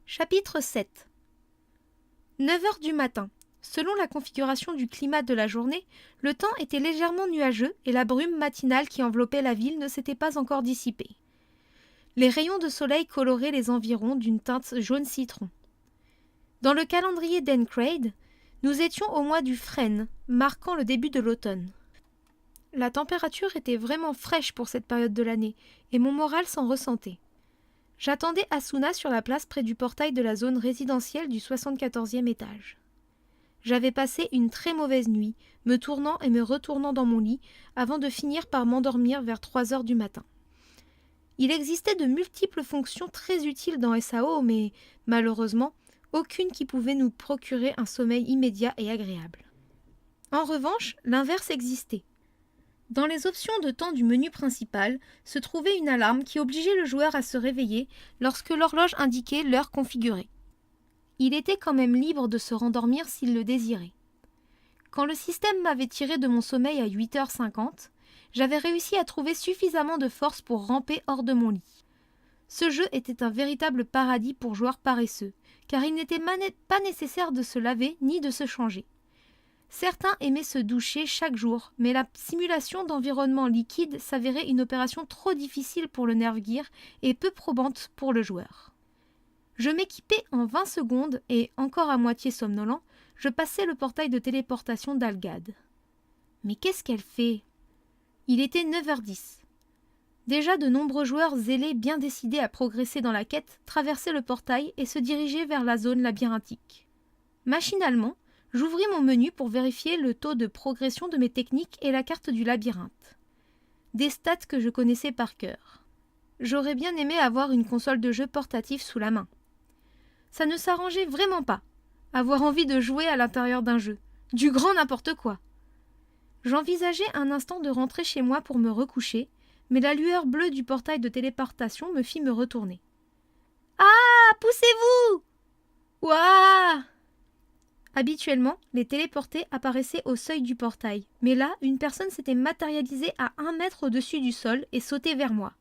Chapitre 7. 9 heures du matin. Selon la configuration du climat de la journée, le temps était légèrement nuageux et la brume matinale qui enveloppait la ville ne s'était pas encore dissipée. Les rayons de soleil coloraient les environs d'une teinte jaune citron. Dans le calendrier d'Encraid, nous étions au mois du frêne, marquant le début de l'automne. La température était vraiment fraîche pour cette période de l'année et mon moral s'en ressentait. J'attendais Asuna sur la place près du portail de la zone résidentielle du 74e étage. J'avais passé une très mauvaise nuit, me tournant et me retournant dans mon lit, avant de finir par m'endormir vers 3 heures du matin. Il existait de multiples fonctions très utiles dans SAO, mais malheureusement, aucune qui pouvait nous procurer un sommeil immédiat et agréable. En revanche, l'inverse existait. Dans les options de temps du menu principal se trouvait une alarme qui obligeait le joueur à se réveiller lorsque l'horloge indiquait l'heure configurée. Il était quand même libre de se rendormir s'il le désirait. Quand le système m'avait tiré de mon sommeil à 8h50, j'avais réussi à trouver suffisamment de force pour ramper hors de mon lit. Ce jeu était un véritable paradis pour joueurs paresseux, car il n'était pas nécessaire de se laver ni de se changer. Certains aimaient se doucher chaque jour, mais la simulation d'environnement liquide s'avérait une opération trop difficile pour le Nerve Gear et peu probante pour le joueur. Je m'équipais en 20 secondes et, encore à moitié somnolent, je passais le portail de téléportation d'Algad. Mais qu'est-ce qu'elle fait ? Il était 9h10. Déjà de nombreux joueurs zélés bien décidés à progresser dans la quête traversaient le portail et se dirigeaient vers la zone labyrinthique. Machinalement, j'ouvris mon menu pour vérifier le taux de progression de mes techniques et la carte du labyrinthe. Des stats que je connaissais par cœur. J'aurais bien aimé avoir une console de jeu portative sous la main. Ça ne s'arrangeait vraiment pas. Avoir envie de jouer à l'intérieur d'un jeu. Du grand n'importe quoi. J'envisageais un instant de rentrer chez moi pour me recoucher, mais la lueur bleue du portail de téléportation me fit me retourner. « Ah, poussez-vous !»« Ouah !» Habituellement, les téléportés apparaissaient au seuil du portail, mais là, une personne s'était matérialisée à 1 mètre au-dessus du sol et sautait vers moi.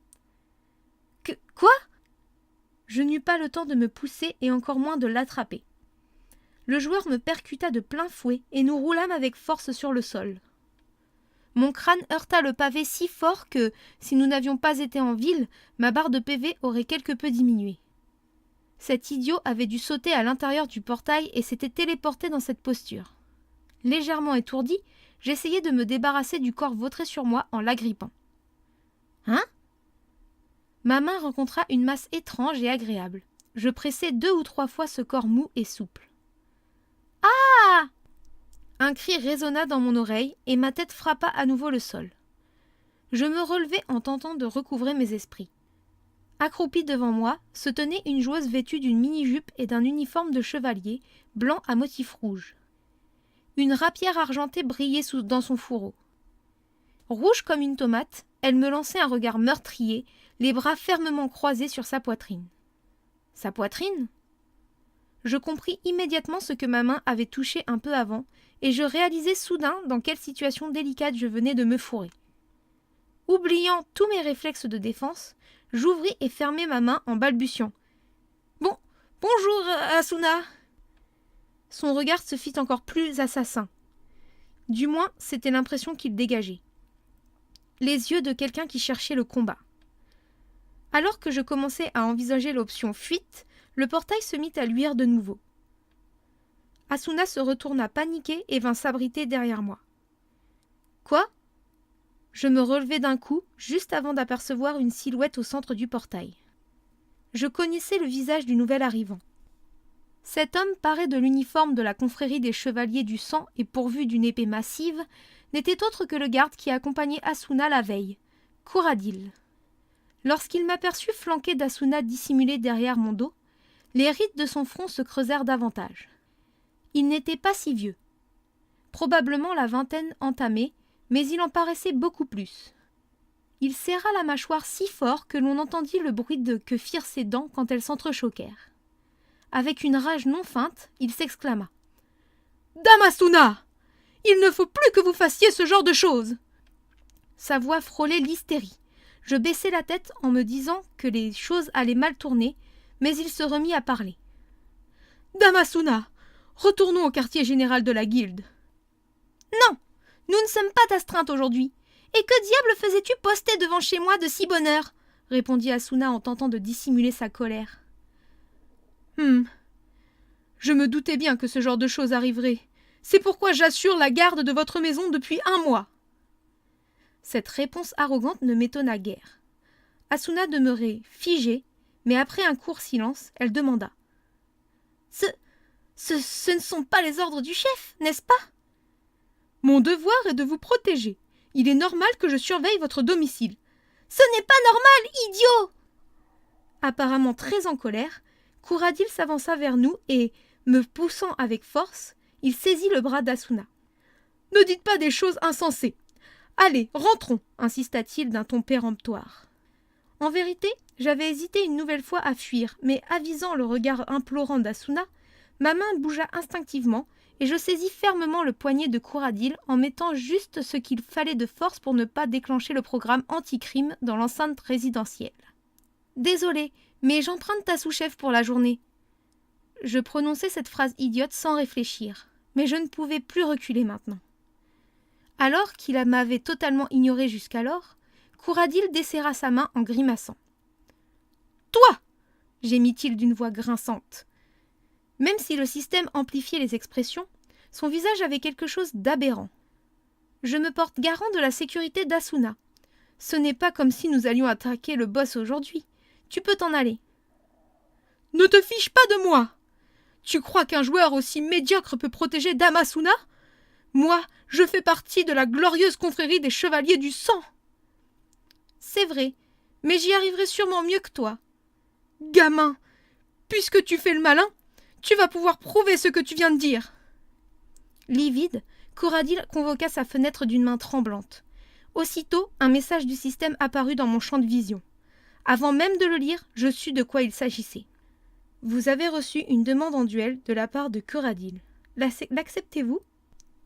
« Quoi ?» Je n'eus pas le temps de me pousser et encore moins de l'attraper. Le joueur me percuta de plein fouet et nous roulâmes avec force sur le sol. Mon crâne heurta le pavé si fort que, si nous n'avions pas été en ville, ma barre de PV aurait quelque peu diminué. Cet idiot avait dû sauter à l'intérieur du portail et s'était téléporté dans cette posture. Légèrement étourdi, j'essayais de me débarrasser du corps vautré sur moi en l'agrippant. « Hein ?» Ma main rencontra une masse étrange et agréable. Je pressai 2 ou 3 fois ce corps mou et souple. « Ah !» Un cri résonna dans mon oreille et ma tête frappa à nouveau le sol. Je me relevai en tentant de recouvrer mes esprits. Accroupie devant moi, se tenait une joueuse vêtue d'une mini-jupe et d'un uniforme de chevalier, blanc à motifs rouges. Une rapière argentée brillait dans son fourreau. Rouge comme une tomate, elle me lançait un regard meurtrier, les bras fermement croisés sur sa poitrine. Sa poitrine ? Je compris immédiatement ce que ma main avait touché un peu avant, et je réalisai soudain dans quelle situation délicate je venais de me fourrer. Oubliant tous mes réflexes de défense, j'ouvris et fermai ma main en balbutiant. « Bonjour, Asuna !» Son regard se fit encore plus assassin. Du moins, c'était l'impression qu'il dégageait. Les yeux de quelqu'un qui cherchait le combat. Alors que je commençais à envisager l'option fuite, le portail se mit à luire de nouveau. Asuna se retourna paniquée et vint s'abriter derrière moi. « Quoi ?» Je me relevai d'un coup, juste avant d'apercevoir une silhouette au centre du portail. Je connaissais le visage du nouvel arrivant. Cet homme, paré de l'uniforme de la confrérie des Chevaliers du Sang et pourvu d'une épée massive, n'était autre que le garde qui accompagnait Asuna la veille, Couradil. Lorsqu'il m'aperçut flanqué d'Asuna dissimulé derrière mon dos, les rides de son front se creusèrent davantage. Il n'était pas si vieux. Probablement la vingtaine entamée, mais il en paraissait beaucoup plus. Il serra la mâchoire si fort que l'on entendit le bruit que firent ses dents quand elles s'entrechoquèrent. Avec une rage non feinte, il s'exclama. « Dame Asuna ! Il ne faut plus que vous fassiez ce genre de choses !» Sa voix frôlait l'hystérie. Je baissai la tête en me disant que les choses allaient mal tourner, mais il se remit à parler. Dame Asuna, retournons au quartier général de la guilde. Non, nous ne sommes pas d'astreinte aujourd'hui. Et que diable faisais-tu posté devant chez moi de si bonne heure répondit Asuna en tentant de dissimuler sa colère. Je me doutais bien que ce genre de choses arriverait. C'est pourquoi j'assure la garde de votre maison depuis 1 mois. Cette réponse arrogante ne m'étonna guère. Asuna demeurait figée, mais après un court silence, elle demanda. Ce ne sont pas les ordres du chef, n'est-ce pas? Mon devoir est de vous protéger. Il est normal que je surveille votre domicile. Ce n'est pas normal, idiot! Apparemment très en colère, Couradil s'avança vers nous et, me poussant avec force, il saisit le bras d'Asuna. Ne dites pas des choses insensées. Allez, rentrons, insista-t-il d'un ton péremptoire. En vérité, j'avais hésité une nouvelle fois à fuir, mais avisant le regard implorant d'Asuna, ma main bougea instinctivement et je saisis fermement le poignet de Couradil en mettant juste ce qu'il fallait de force pour ne pas déclencher le programme anti-crime dans l'enceinte résidentielle. Désolé, mais j'emprunte ta sous-chef pour la journée. Je prononçais cette phrase idiote sans réfléchir, mais je ne pouvais plus reculer maintenant. Alors qu'il m'avait totalement ignoré jusqu'alors, Couradil desserra sa main en grimaçant. « Toi !» gémit-il d'une voix grinçante. Même si le système amplifiait les expressions, son visage avait quelque chose d'aberrant. Je me porte garant de la sécurité d'Asuna. Ce n'est pas comme si nous allions attaquer le boss aujourd'hui. Tu peux t'en aller. Ne te fiche pas de moi. Tu crois qu'un joueur aussi médiocre peut protéger Dame Asuna? Moi, je fais partie de la glorieuse confrérie des Chevaliers du Sang. C'est vrai, mais j'y arriverai sûrement mieux que toi. Gamin, puisque tu fais le malin, tu vas pouvoir prouver ce que tu viens de dire. Livide, Couradil convoqua sa fenêtre d'une main tremblante. Aussitôt, un message du système apparut dans mon champ de vision. Avant même de le lire, je sus de quoi il s'agissait. Vous avez reçu une demande en duel de la part de Couradil. L'acceptez-vous?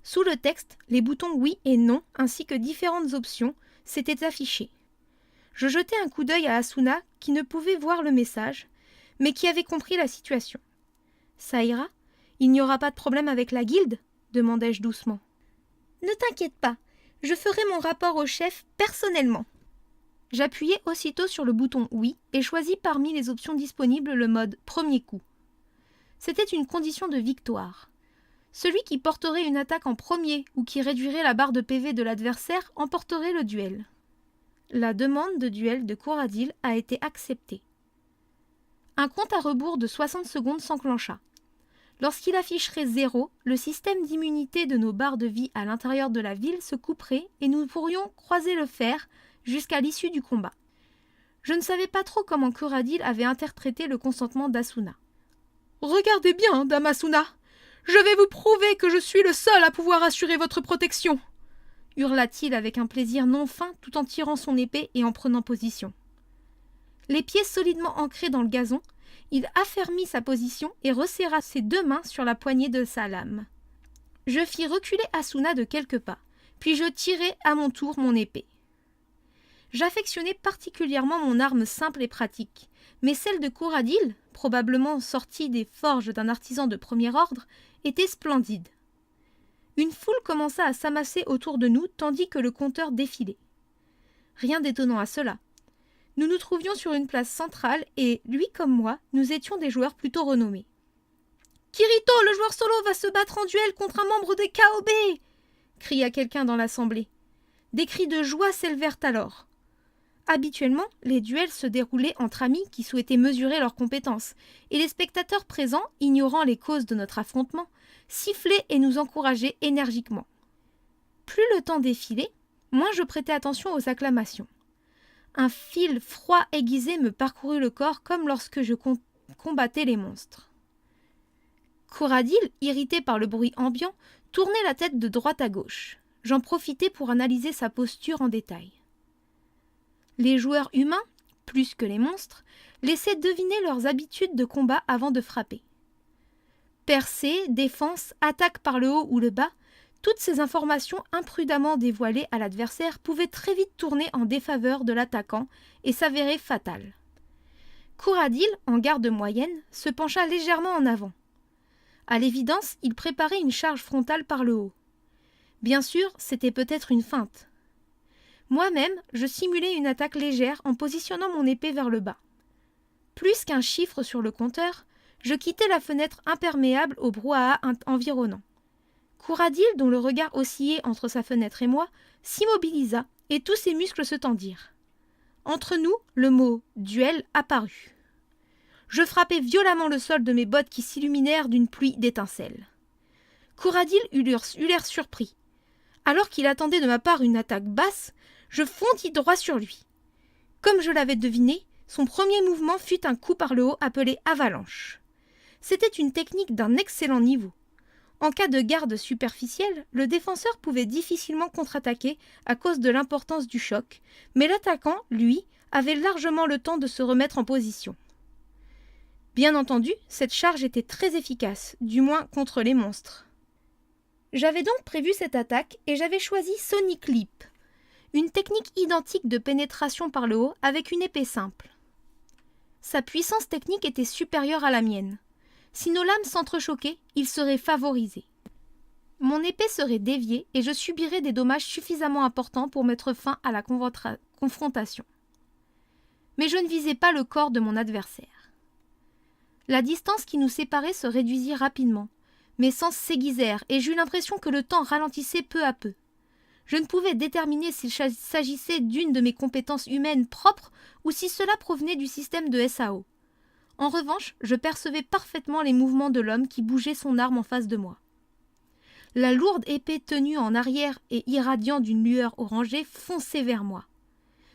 Sous le texte, les boutons oui et non, ainsi que différentes options, s'étaient affichés. Je jetai un coup d'œil à Asuna, qui ne pouvait voir le message, mais qui avait compris la situation. Ça ira? Il n'y aura pas de problème avec la guilde? Demandai-je doucement. Ne t'inquiète pas, je ferai mon rapport au chef personnellement. J'appuyai aussitôt sur le bouton oui et choisis parmi les options disponibles le mode premier coup. C'était une condition de victoire. Celui qui porterait une attaque en premier ou qui réduirait la barre de PV de l'adversaire emporterait le duel. La demande de duel de Couradil a été acceptée. Un compte à rebours de 60 secondes s'enclencha. Lorsqu'il afficherait 0, le système d'immunité de nos barres de vie à l'intérieur de la ville se couperait et nous pourrions croiser le fer jusqu'à l'issue du combat. Je ne savais pas trop comment Couradil avait interprété le consentement d'Asuna. « Regardez bien, Dame Asuna, je vais vous prouver que je suis le seul à pouvoir assurer votre protection !» hurla-t-il avec un plaisir non feint tout en tirant son épée et en prenant position. Les pieds solidement ancrés dans le gazon, il affermit sa position et resserra ses 2 mains sur la poignée de sa lame. Je fis reculer Asuna de quelques pas, puis je tirai à mon tour mon épée. J'affectionnais particulièrement mon arme simple et pratique, mais celle de Couradil, probablement sortie des forges d'un artisan de premier ordre, était splendide. Une foule commença à s'amasser autour de nous tandis que le compteur défilait. Rien d'étonnant à cela. Nous nous trouvions sur une place centrale et, lui comme moi, nous étions des joueurs plutôt renommés. « Kirito, le joueur solo, va se battre en duel contre un membre des KOB !» cria quelqu'un dans l'assemblée. Des cris de joie s'élevèrent alors. Habituellement, les duels se déroulaient entre amis qui souhaitaient mesurer leurs compétences, et les spectateurs présents, ignorant les causes de notre affrontement, sifflaient et nous encourageaient énergiquement. Plus le temps défilait, moins je prêtais attention aux acclamations. Un fil froid aiguisé me parcourut le corps comme lorsque je combattais les monstres. Couradil, irrité par le bruit ambiant, tournait la tête de droite à gauche. J'en profitai pour analyser sa posture en détail. Les joueurs humains, plus que les monstres, laissaient deviner leurs habitudes de combat avant de frapper. Percée, défense, attaque par le haut ou le bas, toutes ces informations imprudemment dévoilées à l'adversaire pouvaient très vite tourner en défaveur de l'attaquant et s'avérer fatales. Couradil, en garde moyenne, se pencha légèrement en avant. À l'évidence, il préparait une charge frontale par le haut. Bien sûr, c'était peut-être une feinte. Moi-même, je simulais une attaque légère en positionnant mon épée vers le bas. Plus qu'un chiffre sur le compteur, je quittais la fenêtre imperméable au brouhaha environnant. Khouradil, dont le regard oscillait entre sa fenêtre et moi, s'immobilisa et tous ses muscles se tendirent. Entre nous, le mot « duel » apparut. Je frappai violemment le sol de mes bottes qui s'illuminèrent d'une pluie d'étincelles. Khouradil eut l'air surpris. Alors qu'il attendait de ma part une attaque basse, je fondis droit sur lui. Comme je l'avais deviné, son premier mouvement fut un coup par le haut appelé avalanche. C'était une technique d'un excellent niveau. En cas de garde superficielle, le défenseur pouvait difficilement contre-attaquer à cause de l'importance du choc, mais l'attaquant, lui, avait largement le temps de se remettre en position. Bien entendu, cette charge était très efficace, du moins contre les monstres. J'avais donc prévu cette attaque et j'avais choisi Sonic Leap, une technique identique de pénétration par le haut avec une épée simple. Sa puissance technique était supérieure à la mienne. Si nos lames s'entrechoquaient, il serait favorisé. Mon épée serait déviée et je subirais des dommages suffisamment importants pour mettre fin à la confrontation. Mais je ne visais pas le corps de mon adversaire. La distance qui nous séparait se réduisit rapidement. Mes sens s'aiguisèrent et j'eus l'impression que le temps ralentissait peu à peu. Je ne pouvais déterminer s'il s'agissait d'une de mes compétences humaines propres ou si cela provenait du système de SAO. En revanche, je percevais parfaitement les mouvements de l'homme qui bougeait son arme en face de moi. La lourde épée tenue en arrière et irradiant d'une lueur orangée fonçait vers moi.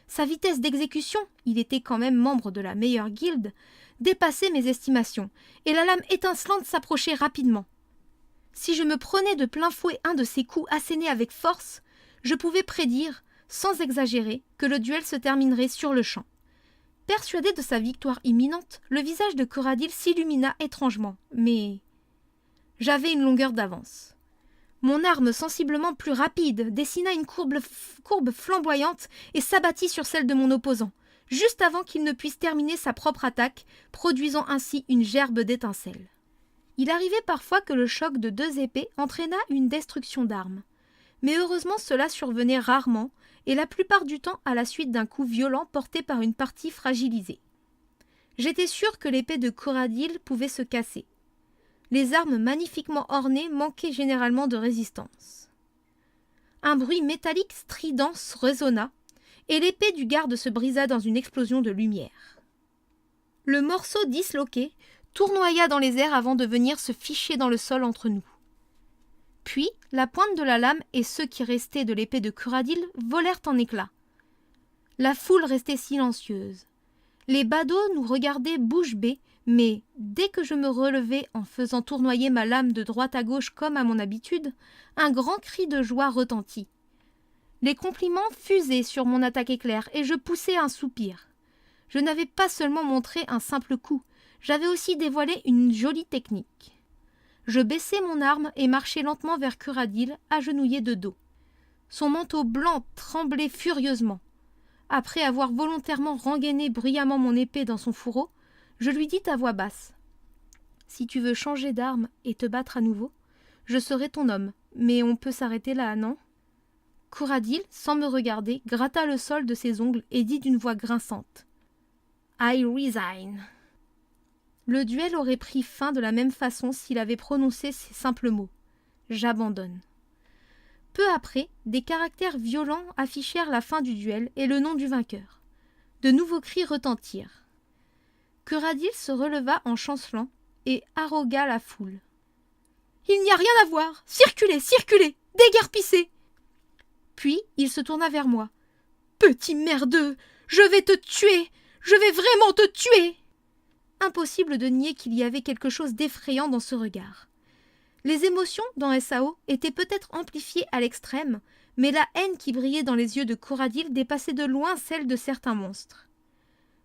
Sa vitesse d'exécution, il était quand même membre de la meilleure guilde, dépassait mes estimations, et la lame étincelante s'approchait rapidement. Si je me prenais de plein fouet un de ces coups assénés avec force, je pouvais prédire, sans exagérer, que le duel se terminerait sur le champ. Persuadé de sa victoire imminente, le visage de Khouradil s'illumina étrangement, mais j'avais une longueur d'avance. Mon arme sensiblement plus rapide dessina une courbe flamboyante et s'abattit sur celle de mon opposant, juste avant qu'il ne puisse terminer sa propre attaque, produisant ainsi une gerbe d'étincelles. Il arrivait parfois que le choc de deux épées entraînât une destruction d'armes. Mais heureusement cela survenait rarement, et la plupart du temps à la suite d'un coup violent porté par une partie fragilisée. J'étais sûr que l'épée de Khouradil pouvait se casser. Les armes magnifiquement ornées manquaient généralement de résistance. Un bruit métallique strident résonna, et l'épée du garde se brisa dans une explosion de lumière. Le morceau disloqué tournoya dans les airs avant de venir se ficher dans le sol entre nous. Puis, la pointe de la lame et ceux qui restaient de l'épée de Khouradil volèrent en éclats. La foule restait silencieuse. Les badauds nous regardaient bouche bée, mais dès que je me relevai en faisant tournoyer ma lame de droite à gauche comme à mon habitude, un grand cri de joie retentit. Les compliments fusaient sur mon attaque éclair et je poussai un soupir. Je n'avais pas seulement montré un simple coup, j'avais aussi dévoilé une jolie technique. Je baissai mon arme et marchai lentement vers Khouradil, agenouillé de dos. Son manteau blanc tremblait furieusement. Après avoir volontairement rengainé bruyamment mon épée dans son fourreau, je lui dis à voix basse : « Si tu veux changer d'arme et te battre à nouveau, je serai ton homme, mais on peut s'arrêter là, non ?» Khouradil, sans me regarder, gratta le sol de ses ongles et dit d'une voix grinçante : « I resign. » Le duel aurait pris fin de la même façon s'il avait prononcé ces simples mots. J'abandonne. Peu après, des caractères violents affichèrent la fin du duel et le nom du vainqueur. De nouveaux cris retentirent. Khouradil se releva en chancelant et arrogua la foule. « Il n'y a rien à voir. Circulez, circulez, déguerpissez !» Puis il se tourna vers moi. « Petit merdeux, je vais te tuer. Je vais vraiment te tuer !» Impossible de nier qu'il y avait quelque chose d'effrayant dans ce regard. Les émotions dans SAO étaient peut-être amplifiées à l'extrême, mais la haine qui brillait dans les yeux de Khouradil dépassait de loin celle de certains monstres.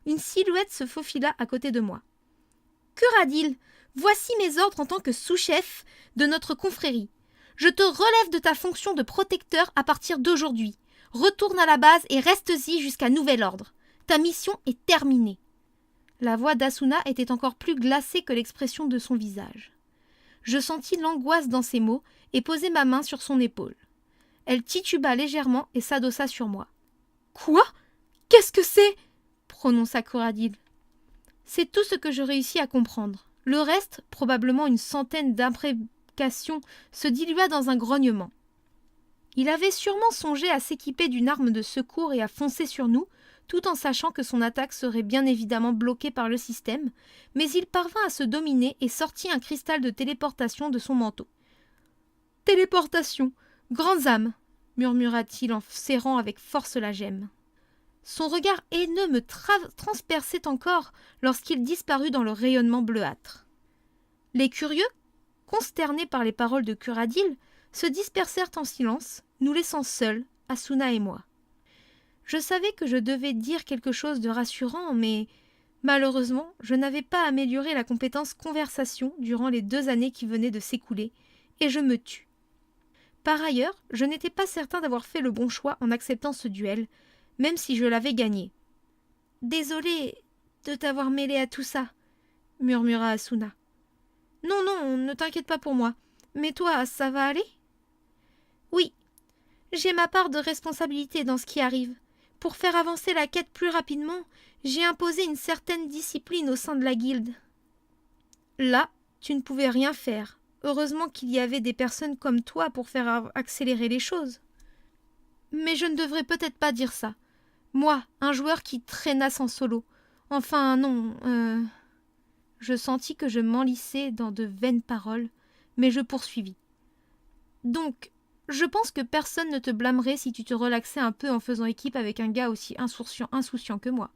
Une silhouette se faufila à côté de moi. « Khouradil, voici mes ordres en tant que sous-chef de notre confrérie. Je te relève de ta fonction de protecteur à partir d'aujourd'hui. Retourne à la base et reste-y jusqu'à nouvel ordre. Ta mission est terminée. » La voix d'Asuna était encore plus glacée que l'expression de son visage. Je sentis l'angoisse dans ses mots et posai ma main sur son épaule. Elle tituba légèrement et s'adossa sur moi. « Quoi? Qu'est-ce que c'est ?» prononça Coradil. C'est tout ce que je réussis à comprendre. Le reste, probablement une centaine d'imprécations, se dilua dans un grognement. Il avait sûrement songé à s'équiper d'une arme de secours et à foncer sur nous, tout en sachant que son attaque serait bien évidemment bloquée par le système, mais il parvint à se dominer et sortit un cristal de téléportation de son manteau. « Téléportation, grandes âmes !» murmura-t-il en serrant avec force la gemme. Son regard haineux me transperçait encore lorsqu'il disparut dans le rayonnement bleuâtre. Les curieux, consternés par les paroles de Curadil, se dispersèrent en silence, nous laissant seuls, Asuna et moi. Je savais que je devais dire quelque chose de rassurant, mais malheureusement, je n'avais pas amélioré la compétence conversation durant les 2 années qui venaient de s'écouler, et je me tus. Par ailleurs, je n'étais pas certain d'avoir fait le bon choix en acceptant ce duel, même si je l'avais gagné. « Désolée de t'avoir mêlé à tout ça, » murmura Asuna. « Non, non, ne t'inquiète pas pour moi. Mais toi, ça va aller ?»« Oui, j'ai ma part de responsabilité dans ce qui arrive. Pour faire avancer la quête plus rapidement, j'ai imposé une certaine discipline au sein de la guilde. » Là, tu ne pouvais rien faire. Heureusement qu'il y avait des personnes comme toi pour faire accélérer les choses. Mais je ne devrais peut-être pas dire ça. Moi, un joueur qui traînasse en solo. Enfin, non, Je sentis que je m'enlissais dans de vaines paroles, mais je poursuivis. Donc, je pense que personne ne te blâmerait si tu te relaxais un peu en faisant équipe avec un gars aussi insouciant que moi.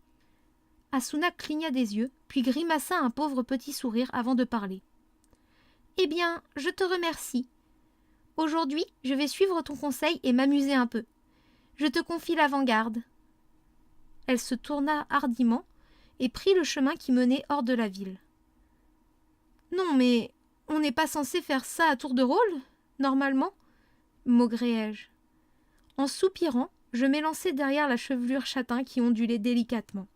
Asuna cligna des yeux, puis grimaça un pauvre petit sourire avant de parler. « Eh bien, je te remercie. Aujourd'hui, je vais suivre ton conseil et m'amuser un peu. Je te confie l'avant-garde. » Elle se tourna hardiment et prit le chemin qui menait hors de la ville. « Non, mais on n'est pas censé faire ça à tour de rôle, normalement ?» maugréai-je. En soupirant, je m'élançai derrière la chevelure châtain qui ondulait délicatement.